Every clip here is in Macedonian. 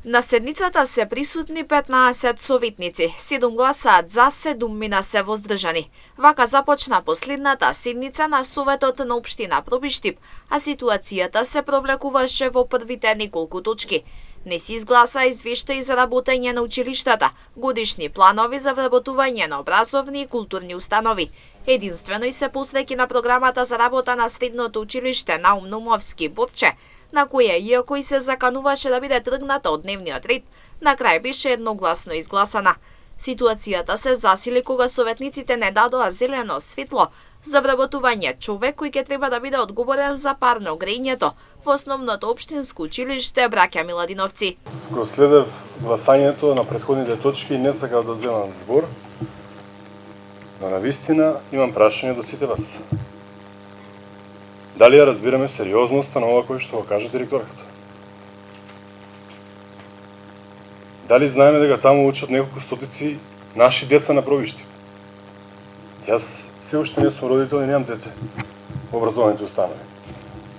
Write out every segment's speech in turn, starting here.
На седницата се присутни 15 советници, 7 гласаат за, 7 мина се воздржани. Вака започна последната седница на Советот на општина Пробиштип, а ситуацијата се провлекуваше во првите неколку точки. Не се изгласа извештај за работење на училиштата, годишни планови за вработување на образовни и културни установи. Единствено и се посреќи на програмата за работа на средното училиште Наум Наумовски Борче, на која иако и се закануваше да биде тргната од дневниот ред, на крај беше едногласно изгласана. Ситуацијата се засили кога советниците не дадоа зелено светло за вработување човек кој ќе треба да биде одговорен за парно грејењето во основното општинско училиште Браќа Миладиновци. Го следев гласањето на претходните точки и не сакав да земам збор, но навистина имам прашање до сите вас. Дали ја разбираме сериозноста на ова кој што го кажа директорката? Дали знаеме дека таму учат неколку стотици наши деца на Пробиштип? Јас се уште не сум родител и немам дете во образованите установи.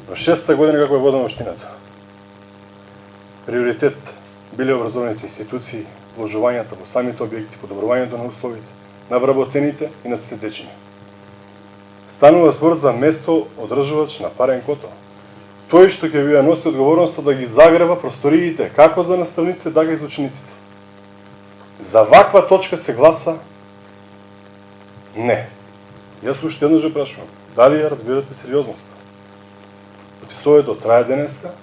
Но 6-та година како ја водам општината. Приоритет биле образованите институции, вложувањата во самите објекти, подобрувањето на условите, на вработените и на сите дечиња. Станува збор за место одржувач на парен котел. Тој што ќе би ја носи одговорноста да ги загрева просториите, како за наставниците, така и за учениците. За ваква точка се гласа не. Јас уште еднаш ја прашувам, дали ја разбирате сериозноста? Потисовето трае денеска,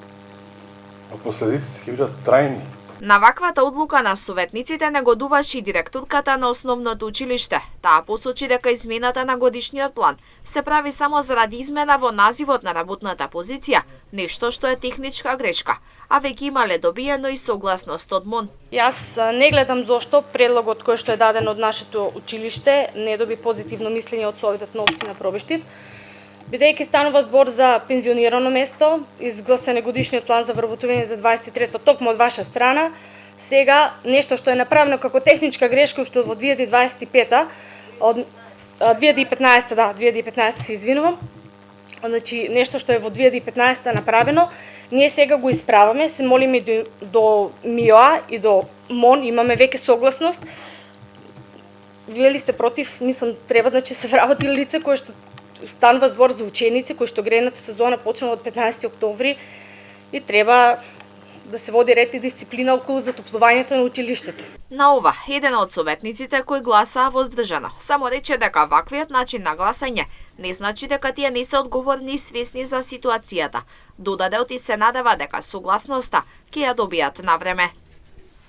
но последиците ќе бидат трајни. На ваквата одлука на советниците негодуваше и директорката на основното училиште. Таа посочи дека измената на годишниот план се прави само заради измена во називот на работната позиција, нешто што е техничка грешка, а веќе имале добиено и согласност од МОН. Јас не гледам зошто предлогот кој што е даден од нашето училиште не доби позитивно мислење од Советот на општина Пробиштип. Бидејќи станува збор за пензионирано место, изгласен е годишниот план за вработување за 23-та токму од ваша страна, сега нешто што е направено како техничка грешка што во 2025-та, од 2015 се извинувам, значи нешто што е во 2015-та направено, ние сега го исправаме, се молиме до МИОА и до МОН, имаме веќе согласност. Вие ли сте против? Мислам, треба да се вработи лице кое што станува збор за ученици кои што грејната сезона почнува од 15 октомври и треба да се води ред и дисциплина околу затоплувањето на училиштето. На ова, еден од советниците кој гласаа воздржано, само рече дека ваквиот начин на гласање не значи дека тие не се одговорни и свесни за ситуацијата. Додадел и се надева дека согласноста ќе ја добијат на време.